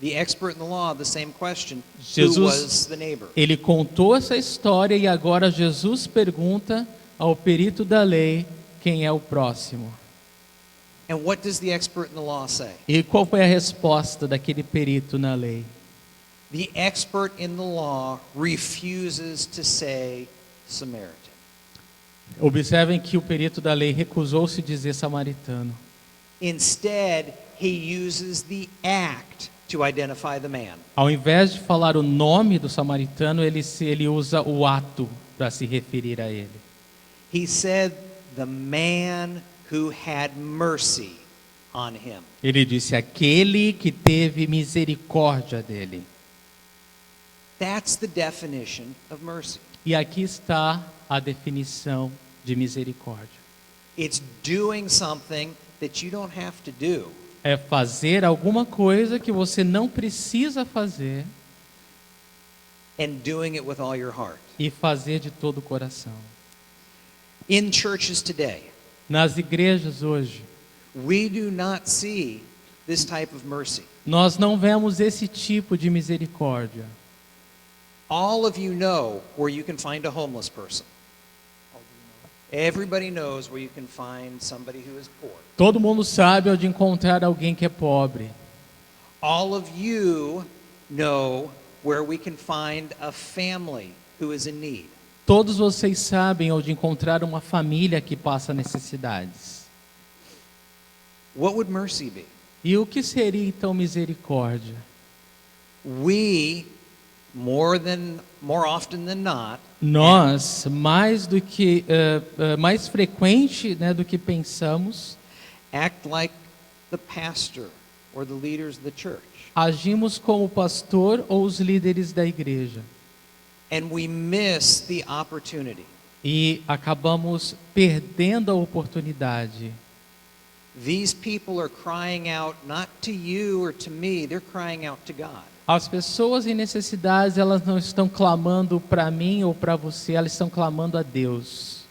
the expert in the law the same question. Who Jesus- was the neighbor? Ele contou essa história e agora Jesus pergunta ao perito da lei quem é o próximo. And what does the expert in the law say? E qual foi a resposta daquele perito na lei? The expert in the law refuses to say Samaritan. Observem que o perito da lei recusou-se de dizer samaritano. Instead, he uses the act to identify the man. Ao invés de falar o nome do samaritano, ele usa o ato para se referir a ele. He said, the man who had mercy on him. Ele disse: aquele que teve misericórdia dele. That's the definition of mercy. E aqui está a definição de misericórdia. It's doing something that you don't have to do, É fazer alguma coisa que você não precisa fazer and doing it with all your heart. e fazer de todo o coração. In churches today, Nas igrejas hoje, we do not see this type of mercy. nós não vemos esse tipo de misericórdia. All of you know where you can find a homeless person. Everybody knows where you can find somebody who is poor. Todo mundo sabe onde encontrar alguém que é pobre. All of you know where we can find a family who is in need. Todos vocês sabem onde encontrar uma família que passa necessidades. What would mercy be? E o que seria então misericórdia? We, more often than not, Nós, mais frequente, né, do que pensamos, act like the pastor or the leaders of the church. agimos como o pastor ou os líderes da igreja And we miss the opportunity. e acabamos perdendo a oportunidade. These people are crying out not to you or to me, they're crying out to God. As pessoas em necessidade, elas não estão clamando para mim ou para você, elas estão clamando a Deus.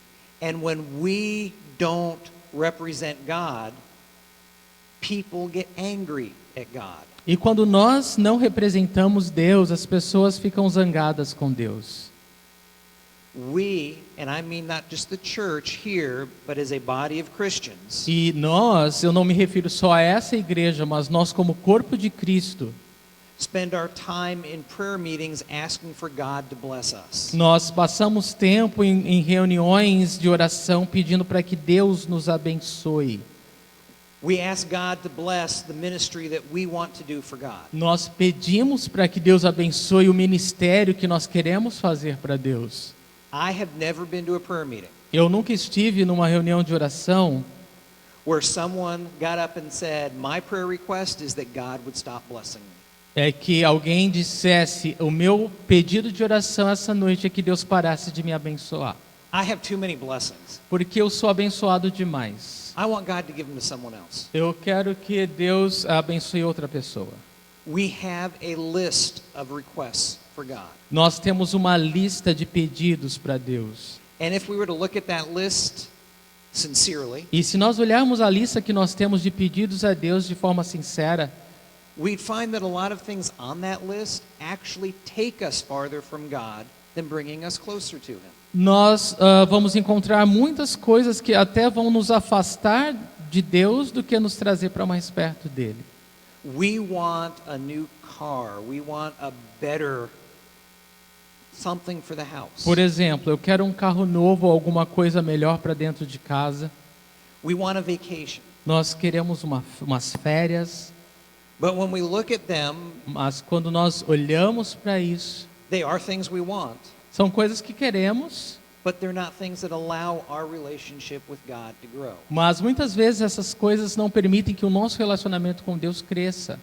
And when we don't represent God, people get angry at God. E quando nós não representamos Deus, as pessoas ficam zangadas com Deus. We, and I mean not just the church here, but as a body of Christians, E nós, eu não me refiro só a essa igreja, mas nós como corpo de Cristo, spend our time in prayer meetings asking for God to bless us. nós passamos tempo em reuniões de oração pedindo para que Deus nos abençoe. We ask God to bless the ministry that we want to do for God. Nós pedimos para que Deus abençoe o ministério que nós queremos fazer para Deus. I have never been to a prayer meeting Eu nunca estive numa reunião de oração where someone got up and said, "My prayer request is that God would stop blessing me." que alguém dissesse: o meu pedido de oração essa noite é que Deus parasse de me abençoar, I have too many blessings. porque eu sou abençoado demais. I want God to give them to someone else. Eu quero que Deus abençoe outra pessoa. We have a list of requests for God. Nós temos uma lista de pedidos para Deus. And if we were to look at that list sincerely, E se nós olharmos a lista que nós temos de pedidos a Deus de forma sincera, we'd find that a lot of things on that list actually take us farther from God than bringing us closer to Him. nós vamos encontrar muitas coisas que até vão nos afastar de Deus do que nos trazer para mais perto dele. We want a new car. We want a better something for the house. Por exemplo, eu quero um carro novo ou alguma coisa melhor para dentro de casa. We want a vacation. Nós queremos umas férias, But when we look at them, mas quando nós olhamos para isso, they are things we want, são coisas que queremos, but they're not things that allow our relationship with God to grow. mas muitas vezes essas coisas não permitem que o nosso relacionamento com Deus cresça.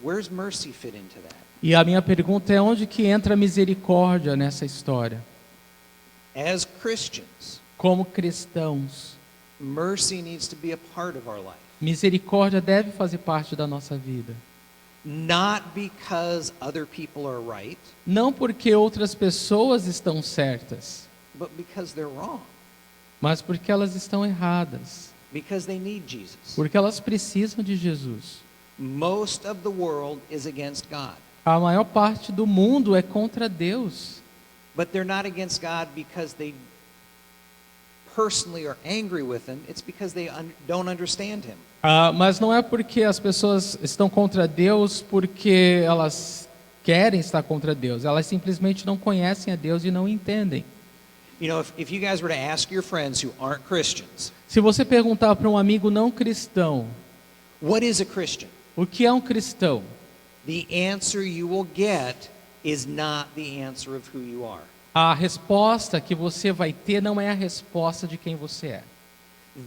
Where's mercy fit into that? E a minha pergunta é: onde que entra a misericórdia nessa história? As Christians, Como cristãos, mercy needs to be a part of our life. misericórdia deve fazer parte da nossa vida. not because other people are right, não porque outras pessoas estão certas, but because they're wrong, mas porque elas estão erradas, because they need Jesus. porque elas precisam de Jesus. Most of the world is against God, A maior parte do mundo é contra Deus, but they're not against God because they personally are angry with him. It's because they don't understand him. mas não é porque as pessoas estão contra Deus porque elas querem estar contra Deus, elas simplesmente não conhecem a Deus e não entendem. You know, if you guys were to ask your friends who aren't Christians, Se você perguntar para um amigo não cristão, what is a Christian? o que é um cristão? The answer you will get is not the answer of who you are. A resposta que você vai ter não é a resposta de quem você é.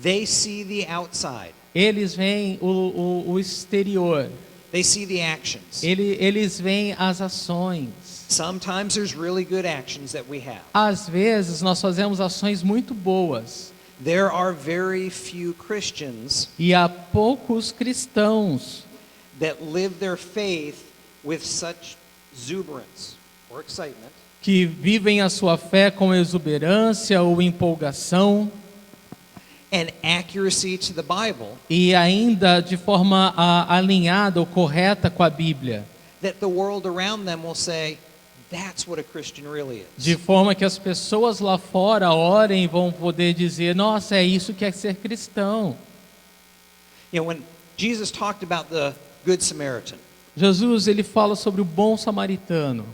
They see the outside. Eles veem o exterior, They see the actions. eles veem as ações. Sometimes there's really good actions that we have. Às vezes nós fazemos ações muito boas There are very few Christians e há poucos cristãos that live their faith with such exuberance or excitement que vivem a sua fé com exuberância ou empolgação and accuracy to the Bible e ainda de forma alinhada ou correta com a Bíblia, that the world around them will say, that's what a Christian really is. de forma que as pessoas lá fora orem e vão poder dizer: nossa, é isso que é ser cristão. You know, when Jesus talked about the Good Samaritan, Jesus, ele fala sobre o bom samaritano.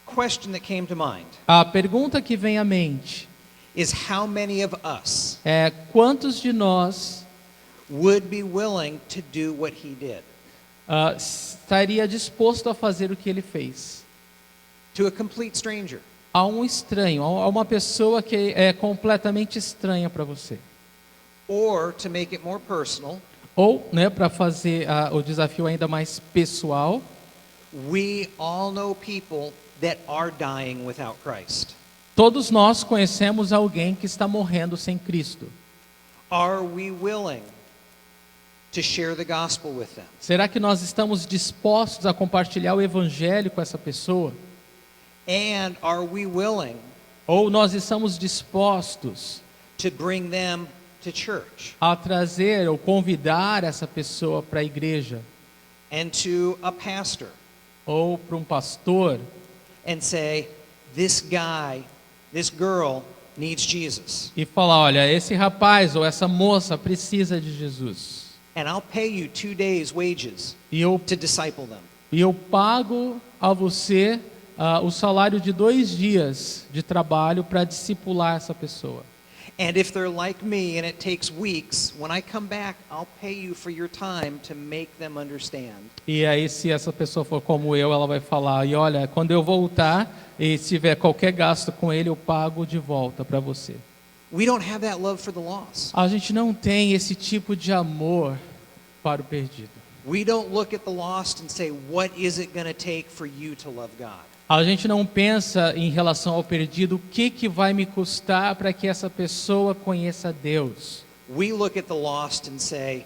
question that came to mind A pergunta que vem à mente is how many of us é: quantos de nós would be willing to do what he did estaria disposto a fazer o que ele fez? to a complete stranger? A um estranho, a uma pessoa que é completamente estranha para você. Or to make it more personal, Ou, né, para fazer o desafio ainda mais pessoal, we all know people that are dying without Christ. todos nós conhecemos alguém que está morrendo sem Cristo. Are we willing to share the gospel with them? Será que nós estamos dispostos a compartilhar o evangelho com essa pessoa? And are we willing Ou nós estamos dispostos to bring them to church a trazer ou convidar essa pessoa para a igreja and to a pastor ou para um pastor and say, this guy, this girl needs Jesus, e falar: olha, esse rapaz ou essa moça precisa de Jesus and I'll pay you 2 days' wages e eu to disciple them. pago a você o salário de 2 dias de trabalho para discipular essa pessoa. And if they're like me and it takes weeks, when I come back, I'll pay you for your time to make them understand. E aí, se essa pessoa for como eu, ela vai falar: e olha, quando eu voltar e se tiver qualquer gasto com ele, eu pago de volta para você. We don't have that love for the lost. A gente não tem esse tipo de amor para o perdido. We don't look at the lost and say, what is it going to take for you to love God? A gente não pensa em relação ao perdido, o que vai me custar para que essa pessoa conheça Deus. We look at the lost and say,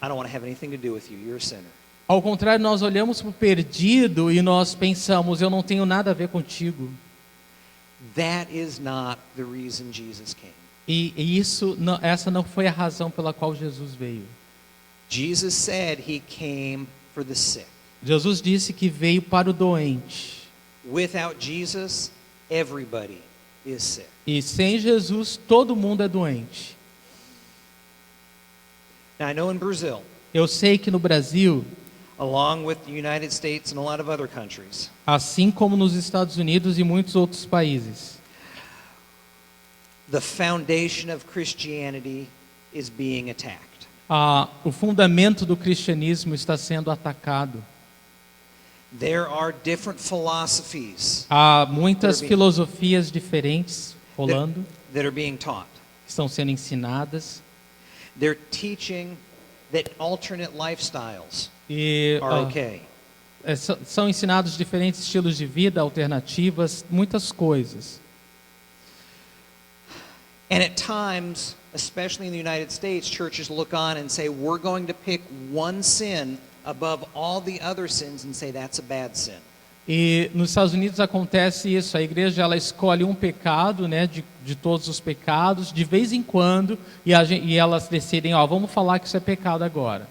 I don't want to have anything to do with you. You're a sinner. Ao contrário, nós olhamos para o perdido e nós pensamos: eu não tenho nada a ver contigo. That is not the reason Jesus came. E essa não foi a razão pela qual Jesus veio. Jesus said he came for the sick. Jesus disse que veio para o doente. Without Jesus, everybody is sick. E sem Jesus, todo mundo é doente. Now, I know in Brazil, Eu sei que no Brasil, along with the United States and a lot of other countries, assim como nos Estados Unidos e muitos outros países, the foundation of Christianity is being attacked. o fundamento do cristianismo está sendo atacado. There are different philosophies Há muitas filosofias diferentes rolando, that are being taught. estão sendo ensinadas. They're teaching that alternate lifestyles E are okay. são ensinados diferentes estilos de vida, alternativas, muitas coisas. And at times, especially in the United States, churches look on and say, we're going to pick one sin above all the other sins and say that's a bad sin. E nos Estados Unidos acontece isso, a igreja ela escolhe um pecado, né, de todos os pecados, de vez em quando, e elas decidem, ó, vamos falar que isso é pecado agora.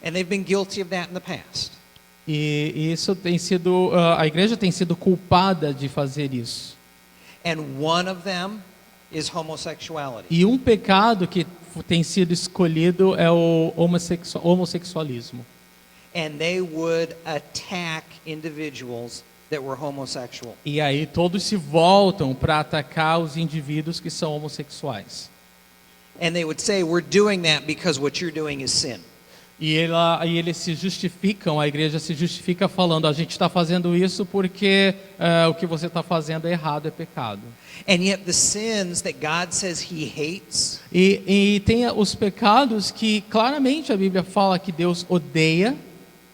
And they've been guilty of that in the past. E isso tem sido, a igreja tem sido culpada de fazer isso. And one of them is homosexuality. E um pecado que tem sido escolhido é o homossexualismo. And they would attack individuals that were homosexual. E aí todos se voltam para atacar os indivíduos que são homossexuais. And they would say, we're doing that because what you're doing is sin. E eles se justificam, a igreja se justifica falando, a gente está fazendo isso porque o que você está fazendo é errado, é pecado. And yet the sins that God says he hates, E tem os pecados que claramente a Bíblia fala que Deus odeia,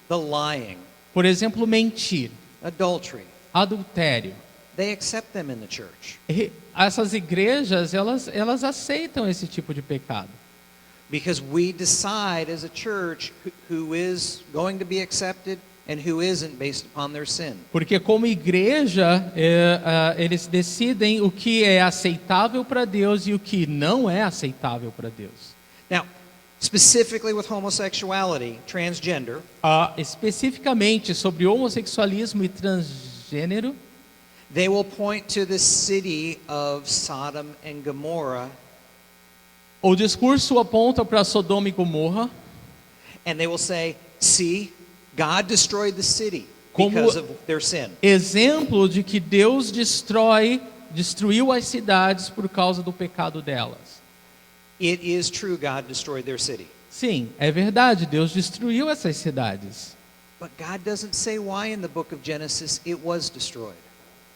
the lying, por exemplo, mentir, adultery, adultério. they accept them in the church. E essas igrejas, elas aceitam esse tipo de pecado. Because we decide as a church who is going to be accepted and who isn't based upon their sin. Porque como igreja, eles decidem o que é aceitável para Deus e o que não é aceitável para Deus. Now, specifically with homosexuality, transgender, Especificamente sobre homossexualismo e transgênero, they will point to the city of Sodom and Gomorrah, o discurso aponta para Sodoma e Gomorra and they will say, see, God destroyed the city Como- because of their sin. exemplo de que Deus destruiu as cidades por causa do pecado delas. It is true God destroyed their city. Sim, é verdade, Deus destruiu essas cidades. But God doesn't say why in the book of Genesis it was destroyed.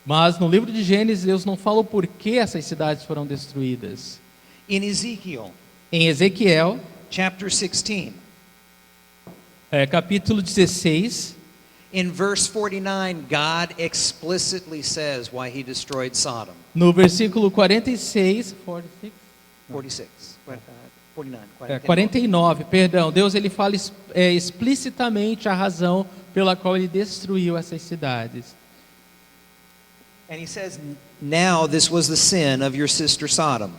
Mas no livro de Gênesis, Deus não fala o porquê essas cidades foram destruídas. In Ezekiel Em Ezequiel, chapter 16, capítulo 16, in verse 49, God explicitly says why he destroyed Sodom. no versículo 46, 46, 49, 49, perdão, Deus ele fala explicitamente a razão pela qual ele destruiu essas cidades. And he says, now this was the sin of your sister Sodom.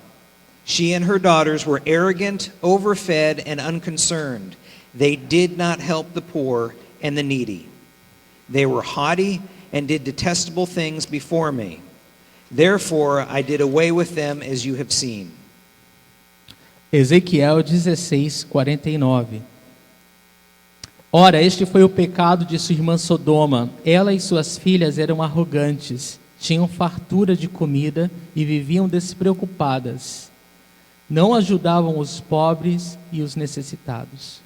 She and her daughters were arrogant, overfed, and unconcerned. They did not help the poor and the needy. They were haughty and did detestable things before me. Therefore I did away with them as you have seen. Ezequiel 16, 49. Ora, este foi o pecado de sua irmã Sodoma. Ela e suas filhas eram arrogantes, tinham fartura de comida e viviam despreocupadas. Não ajudavam os pobres e os necessitados.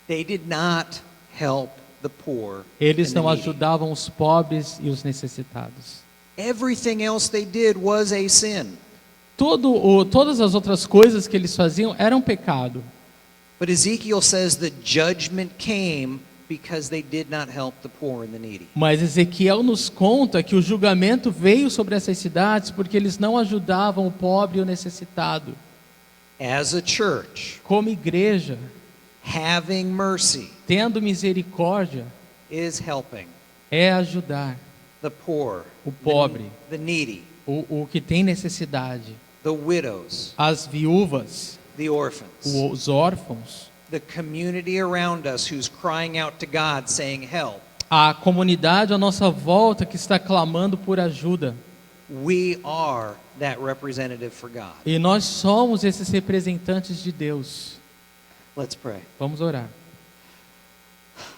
They did not help the poor Eles and the não needy. ajudavam os pobres e os necessitados. Everything else they did was a sin. Todas as outras coisas que eles faziam eram pecado. But Ezekiel says the judgment came because they did not help the poor and the needy. Mas Ezequiel nos conta que o julgamento veio sobre essas cidades porque eles não ajudavam o pobre e o necessitado. As a church, Como igreja, having mercy tendo misericórdia, is helping é ajudar the poor, o pobre, the needy, o que tem necessidade, the widows, as viúvas, the orphans, os órfãos, the community around us who's crying out to God saying help. a comunidade à nossa volta que está clamando por ajuda. We are that representative for God. E nós somos esses representantes de Deus. Let's pray. Vamos orar.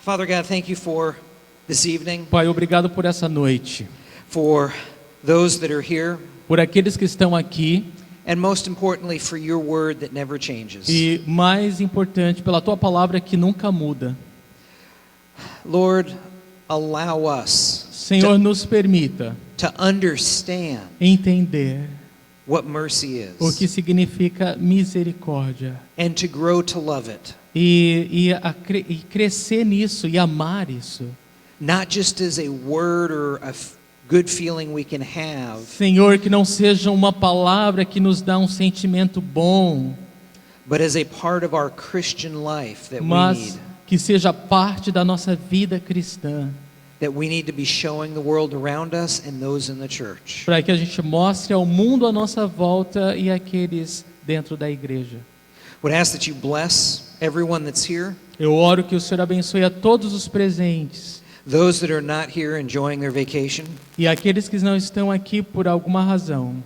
Father God, thank you for this evening, Pai, obrigado por essa noite, for those that are here, por aqueles que estão aqui and most importantly for your word that never changes. e, mais importante, pela tua palavra que nunca muda. Lord, allow us Senhor, nos permita to understand entender what mercy o is que significa misericórdia and to grow to love it, e crescer nisso e amar isso. not just as a word or a good feeling we can have, Senhor, que não seja uma palavra que nos dá um sentimento bom, but as a part of our Christian life that we mas need. que seja parte da nossa vida cristã, that we need to be showing the world around us and those in the church. para que a gente mostre ao mundo à nossa volta e àqueles dentro da igreja. Would ask that you bless everyone that's here, Eu oro que o Senhor abençoe a todos os presentes those that are not here enjoying their vacation. e aqueles que não estão aqui por alguma razão.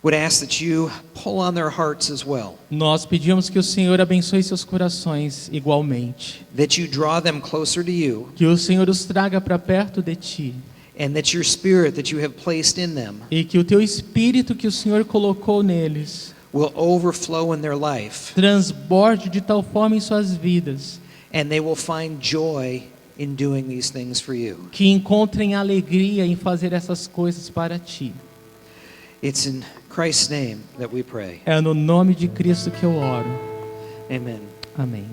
Would ask that you pull on their hearts as well, Nós pedimos que o Senhor abençoe seus corações igualmente, that you draw them closer to you, que o Senhor os traga para perto de Ti and that your spirit that you have placed in them e que o Teu Espírito que o Senhor colocou neles will overflow in their life, transborde de tal forma em suas vidas and they will find joy in doing these things for you. que encontrem alegria em fazer essas coisas para Ti. It's in Christ's name that we pray. É no nome de Cristo que eu oro. Amen. Amém.